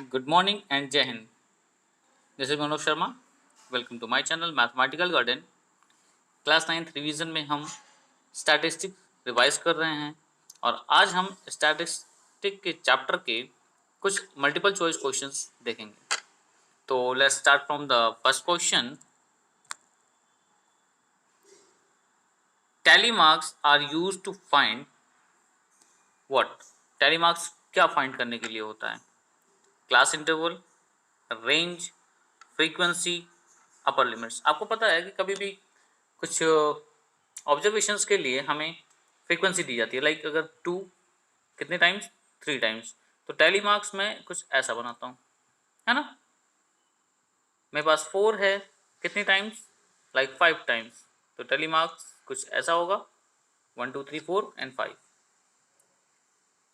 Good morning and Jai Hind. This is Manoj Sharma. Welcome to my channel Mathematical Garden. Class 9th revision में हम statistic revise कर रहे हैं और आज हम स्टैटिस्टिक के चैप्टर के कुछ मल्टीपल चॉइस क्वेश्चंस देखेंगे। तो let's start from the first question. Tally marks are used to find what? Tally marks क्या फाइंड करने के लिए होता है? Class interval, range, frequency, upper limits. आपको पता है कि कभी भी कुछ ऑब्जर्वेशंस के लिए हमें फ्रीक्वेंसी दी जाती है, लाइक अगर 2 कितने टाइम्स, 3 टाइम्स। तो टैली मार्क्स में कुछ ऐसा बनाता हूँ, है ना। मेरे पास 4 है, कितनी टाइम्स, लाइक 5 टाइम्स। तो टैली मार्क्स कुछ ऐसा होगा, 1 2 3 4 एंड 5।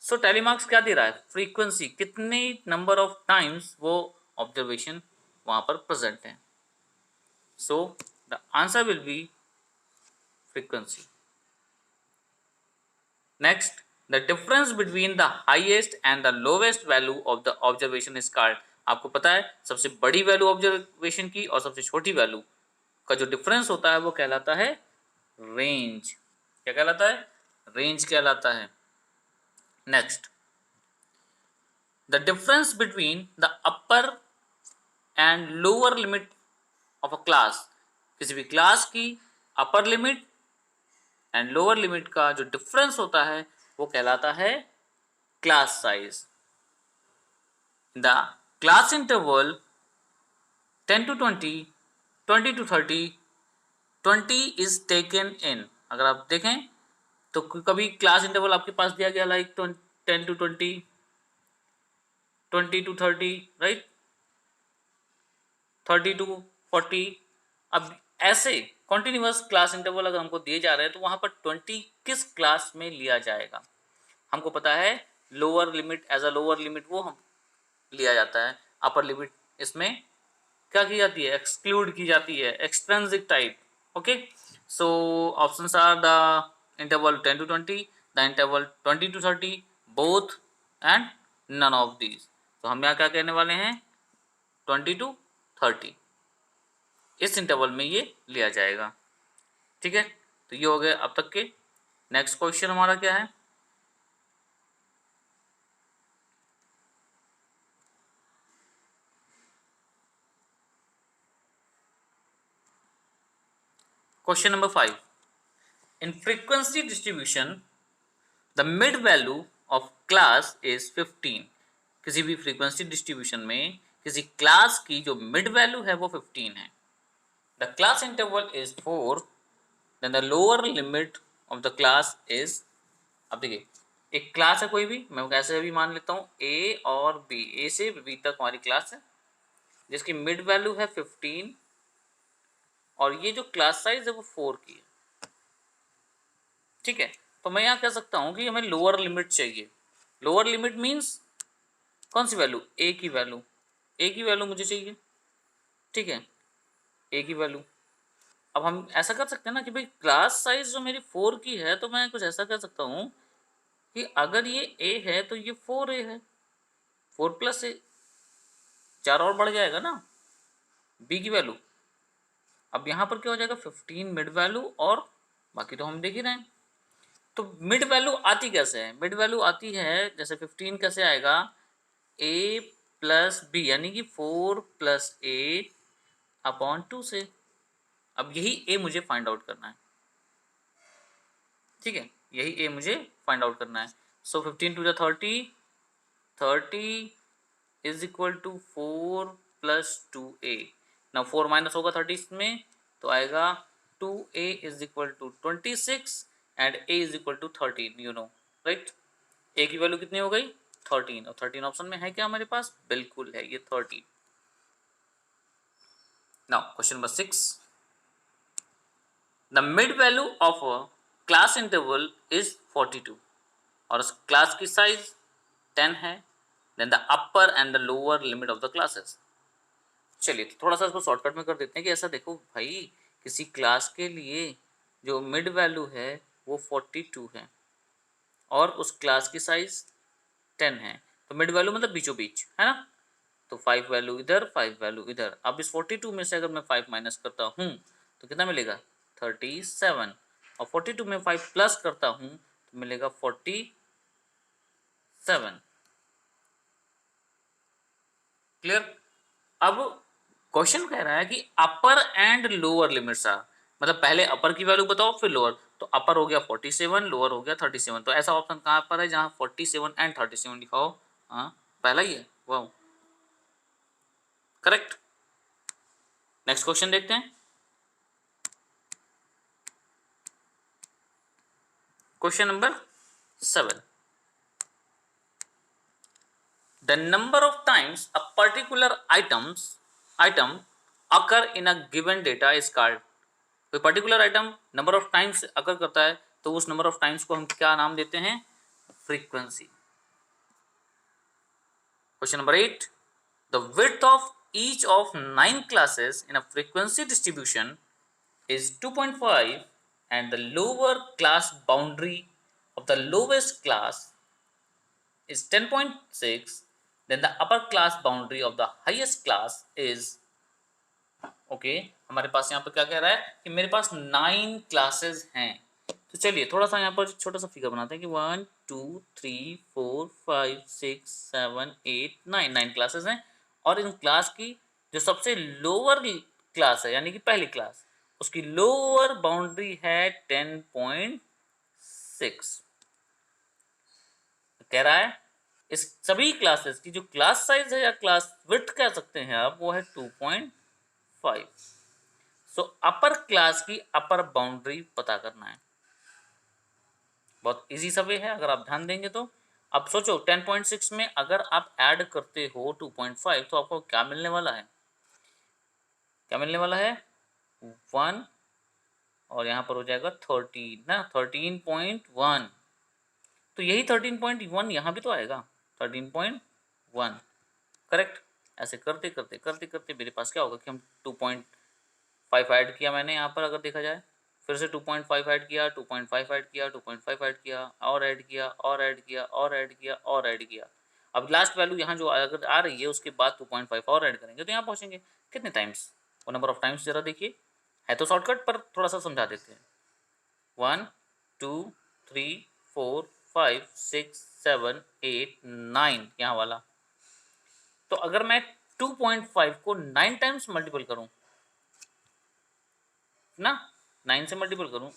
सो टैली मार्क्स क्या दे रहा है? फ्रीक्वेंसी, कितने नंबर ऑफ टाइम्स वो ऑब्जर्वेशन वहाँ पर प्रेजेंट है। So the answer will be frequency. Next, the difference between the highest and the lowest value of the observation is called. आपको पता है सबसे बड़ी वैल्यू ऑब्जर्वेशन की और सबसे छोटी वैल्यू का जो डिफरेंस होता है वो कहलाता है रेंज। क्या कहलाता है? रेंज कहलाता है। Next, the difference between the upper and lower limit of a class. किसी भी क्लास की upper limit and lower limit का जो डिफरेंस होता है वो कहलाता है class size. The class interval 10 to 20, 20 to 30, 20 is taken in. अगर आप देखें तो कभी क्लास इंटरवल आपके पास दिया गया like 10 to 20, 20 to 30, right, 30 to 40। अब ऐसे कॉन्टिन्यूस क्लास इंटरवल अगर हमको दिए जा रहे हैं तो वहाँ पर 20 किस क्लास में लिया जाएगा? हमको पता है lower limit, as a lower limit वो हम लिया जाता है। अपर लिमिट इसमें क्या की जाती है? एक्सक्लूड की जाती है, extrinsic type. Okay, so options are the interval 10 to 20, the interval 20 to 30, both and none of these. तो हम यहाँ क्या कहने वाले हैं? 20 to 30 इस इंटरवल में ये लिया जाएगा। ठीक है, तो ये हो गए अब तक के। नेक्स्ट क्वेश्चन हमारा क्या है? Question number 5। In frequency distribution the mid value of class is 15। किसी भी फ्रीक्वेंसी डिस्ट्रीब्यूशन में किसी क्लास की जो मिड वैल्यू है वो 15 है। The class interval is 4, then the lower limit of the class is. अब देखिए, एक क्लास है कोई भी, मैं कैसे भी मान लेता हूँ ए और बी, ए से बी तक हमारी क्लास है जिसकी मिड वैल्यू है 15 और ये जो क्लास साइज है वो 4 की है। ठीक है, तो मैं यहाँ कह सकता हूँ कि हमें लोअर लिमिट चाहिए। लोअर लिमिट मीन्स कौन सी वैल्यू? ए की वैल्यू। ए की वैल्यू मुझे चाहिए। ठीक है, ए की वैल्यू। अब हम ऐसा कर सकते हैं ना कि भाई क्लास साइज जो मेरी 4 की है, तो मैं कुछ ऐसा कर सकता हूँ कि अगर ये ए है तो ये 4a है, 4 प्लस ए, 4 और बढ़ जाएगा ना बी की वैल्यू। अब यहाँ पर क्या हो जाएगा? 15 मिड वैल्यू और बाकी तो हम देख ही रहे हैं। तो मिड वैल्यू आती कैसे है? मिड वैल्यू आती है जैसे 15 कैसे आएगा? ए प्लस बी, यानी कि 4 प्लस ए अपॉन 2 से। अब यही ए मुझे फाइंड आउट करना है। ठीक है, यही ए मुझे फाइंड आउट करना है। So 15 to the 30, 30 is equal to 4 plus 2a। ना 4 माइनस होगा 30 में तो आएगा 2a is equal to 26 and a is equal to 13, you know, right. a की वैल्यू कितनी हो गई? 13, और 13 ऑप्शन में है क्या हमारे पास? बिल्कुल है, ये 13। Now question number 6। The mid value of a class interval is 42 और उस क्लास की साइज 10 है। Then the upper and the lower limit of the classes. चलिए तो थोड़ा सा इसको शॉर्टकट में कर देते हैं कि ऐसा देखो भाई, किसी क्लास के लिए जो मिड वैल्यू है वो 42 है और उस क्लास की साइज 10 है। तो मिड वैल्यू मतलब बीचों बीच, है ना। तो 5 वैल्यू इधर, 5 वैल्यू इधर। अब इस 42 में से अगर मैं 5 माइनस करता हूँ तो कितना मिलेगा 37, और 42 में 5 प्लस करता हूँ तो मिलेगा 47। क्लियर। अब क्वेश्चन कह रहा है कि अपर एंड लोअर लिमिट्स आर, मतलब पहले अपर की वैल्यू बताओ फिर लोअर। तो अपर हो गया 47, लोअर हो गया 37। तो ऐसा ऑप्शन कहाँ पर है जहाँ 47 एंड 37 लिखा हो? हाँ, पहला ही है। वाह, करेक्ट। नेक्स्ट क्वेश्चन देखते हैं। Question number 7, the number of times a particular item occur in a given data is called। कोई particular item number of times अकर करता है तो उस नंबर ऑफ टाइम्स को हम क्या नाम देते हैं? Frequency. Question number 8, the width of each of 9 classes in a frequency distribution is 2.5 and the lower class boundary of the lowest class is 10.6, then the upper class boundary of the highest class is okay. हमारे पास यहाँ पर क्या कह रहा है कि मेरे पास 9 classes हैं। तो चलिए थोड़ा सा यहाँ पर छोटा सा फिगर बनाते हैं कि 1 2 3 4 5 6 7 8 9 9 क्लासेस हैं। और इन क्लास की जो सबसे लोअर क्लास है यानी कि पहली क्लास, उसकी लोअर बाउंड्री है 10.6। कह रहा है इस सभी क्लासेस की जो क्लास साइज है या क्लास विड्थ कह सकते हैं आप, वो है 2.5। सो अपर क्लास की अपर बाउंड्री पता करना है। बहुत इजी सा वे है अगर आप ध्यान देंगे तो। अब सोचो 10.6 में अगर आप ऐड करते हो 2.5 तो आपको क्या मिलने वाला है? क्या मिलने वाला है? 1, और यहाँ पर हो जाएगा 13 ना, 13.1। तो यही 13.1 यहाँ भी तो आएगा, 13.1। करेक्ट। ऐसे करते करते करते करते मेरे पास क्या होगा कि हम 2.5 ऐड किया मैंने यहाँ पर, अगर देखा जाए फिर से 2.5 ऐड किया, 2.5 ऐड किया, 2.5 ऐड किया, और ऐड किया, और ऐड किया, और ऐड किया, और ऐड किया। अब लास्ट वैल्यू यहाँ जो अगर आ रही है उसके बाद 2.5 और ऐड करेंगे तो यहाँ पहुँचेंगे कितने टाइम्स? वो नंबर ऑफ टाइम्स जरा देखिए, है तो शॉर्टकट पर थोड़ा सा समझा देते हैं। 1 2 3 4 5 6 7 8 9 यहाँ वाला। तो अगर मैं 2.5 को 9 टाइम्स मल्टीपल करूँ ना, 9 से मल्टीपल करूँ,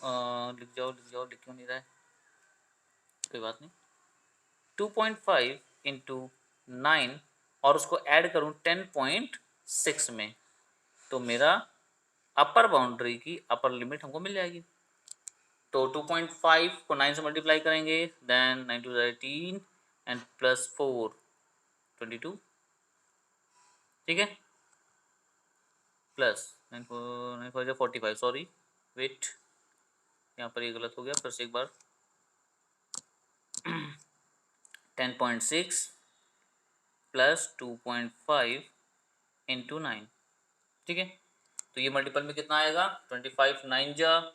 लिख जाओ लिख जाओ, लिख क्यों नहीं रहा है, कोई बात नहीं। 2.5 इंटू 9 और उसको ऐड करूँ 10.6 में, तो मेरा अपर बाउंड्री की अपर लिमिट हमको मिल जाएगी। तो 2.5 को 9 से मल्टीप्लाई करेंगे, देन 9 टू 18 एंड प्लस 4 22, ठीक है, प्लस 9 4 45, सॉरी वेट, यहाँ पर ये गलत हो गया, फिर से एक बार 10.6 प्लस 2.5 इंटू 9, ठीक है। तो ये मल्टीपल में कितना आएगा? 25 9 जा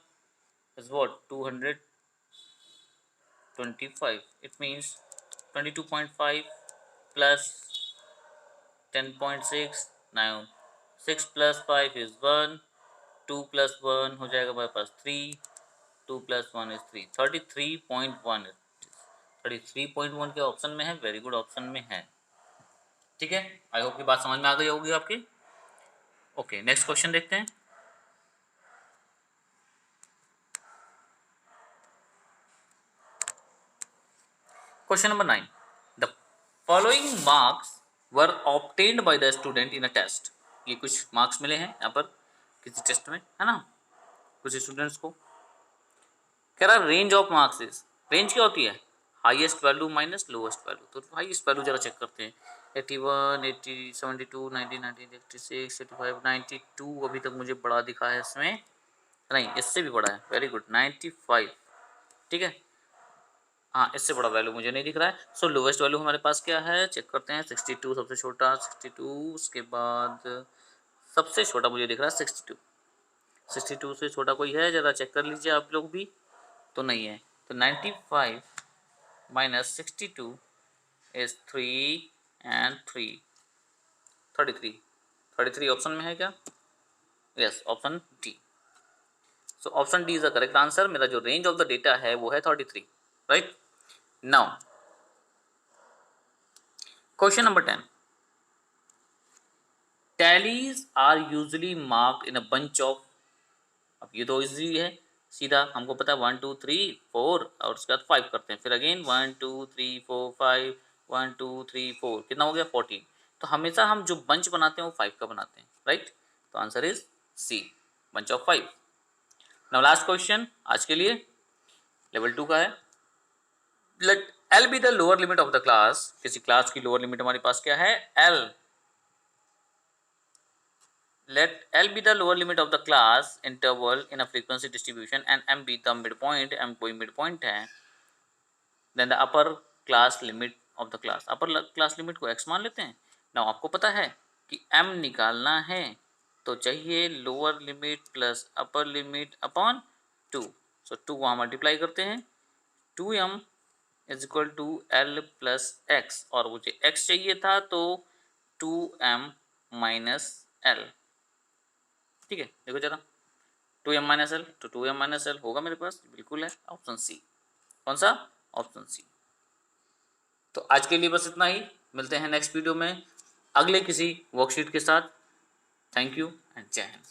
is what 225। It means 22.5 plus 10.6, now 6 plus 5 is 1, 2 plus 1 हो जाएगा हमारे पास 3, 2 प्लस 1 इज 3, 33.1। 33.1 के ऑप्शन में है, वेरी गुड ऑप्शन में है, ठीक है। आई होप की बात समझ में आ गई होगी आपकी। ओके, नेक्स्ट क्वेश्चन देखते हैं। Question number 9, the following marks were obtained by the student in a test. ये कुछ मार्क्स मिले हैं यहाँ पर किसी टेस्ट में, है ना, कुछ स्टूडेंट्स को। कह रहा range of marks is, range क्या होती है? Highest value minus lowest value. तो हाईएस्ट वैल्यू जरा चेक करते हैं। 81 80 72 90 90 86 85 92 अभी तक मुझे बड़ा दिखा है इसमें, नहीं इससे भी बड़ा है, वेरी गुड 95, ठीक है। हाँ, इससे बड़ा वैल्यू मुझे नहीं दिख रहा है। सो लोवेस्ट वैल्यू हमारे पास क्या है, चेक करते हैं। 62 सबसे छोटा, 62 उसके बाद सबसे छोटा मुझे दिख रहा है 62। 62 से छोटा कोई है, ज़रा चेक कर लीजिए आप लोग भी। तो नहीं है। तो 95 माइनस 62 इज 3 एंड 3, 33 ऑप्शन में है क्या? Yes, option D. So option D is the correct answer. मेरा जो रेंज ऑफ द डेटा है वो है 33, right. Now question number 10, tallies are usually marked in a bunch of, अब ये तो इजी है, सीधा हमको पता है 1 2 3 4 और उसके बाद 5 करते हैं, फिर अगेन 1 2 3 4 5 1 2 3 4, कितना हो गया 14। तो हमेशा हम जो बंच बनाते हैं वो 5 का बनाते हैं, राइट। तो answer is C, bunch of 5। Now last question आज के लिए लेवल 2 का है। Let L be the lower limit of the class, किसी क्लास की लोअर लिमिट हमारे पास क्या है? L. Let L be the lower limit of the class interval in a frequency distribution and M be the midpoint, M कोई midpoint है, then the upper class limit of the class, upper class limit को x मान लेते हैं। now आपको पता है कि M निकालना है तो चाहिए lower limit plus upper limit upon 2, so 2 वहाँ मल्टीप्लाई करते हैं, 2m is equal to L plus x, और मुझे x चाहिए था तो 2m माइनस एल। ठीक है, देखो जरा 2m माइनस एल, तो 2m माइनस एल होगा मेरे पास, बिल्कुल है, ऑप्शन सी। कौन सा? Option C. तो आज के लिए बस इतना ही, मिलते हैं नेक्स्ट वीडियो में अगले किसी वर्कशीट के साथ। थैंक यू एंड जय हिंद।